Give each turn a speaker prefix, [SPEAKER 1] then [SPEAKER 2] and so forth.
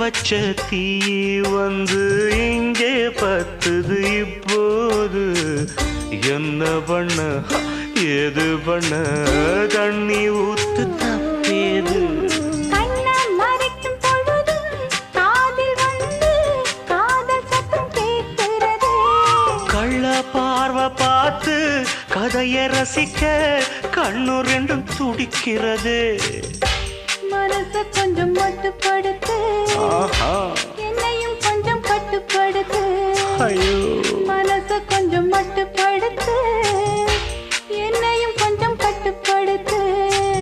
[SPEAKER 1] வச்ச தீ வந்து இங்கே பத்துது இப்போது என்ன பண்ண ஏது பண்ண தண்ணி ஊத்து தப்பேது கள்ள பார்வை பார்த்து கதையை ரசிக்க கண்ணு ரெண்டும் துடிக்கிறது
[SPEAKER 2] மனச கொஞ்சம் மட்டுப்படுத்து என்னையும் கொஞ்சம் கட்டுப்படுத்து
[SPEAKER 1] ஐயோ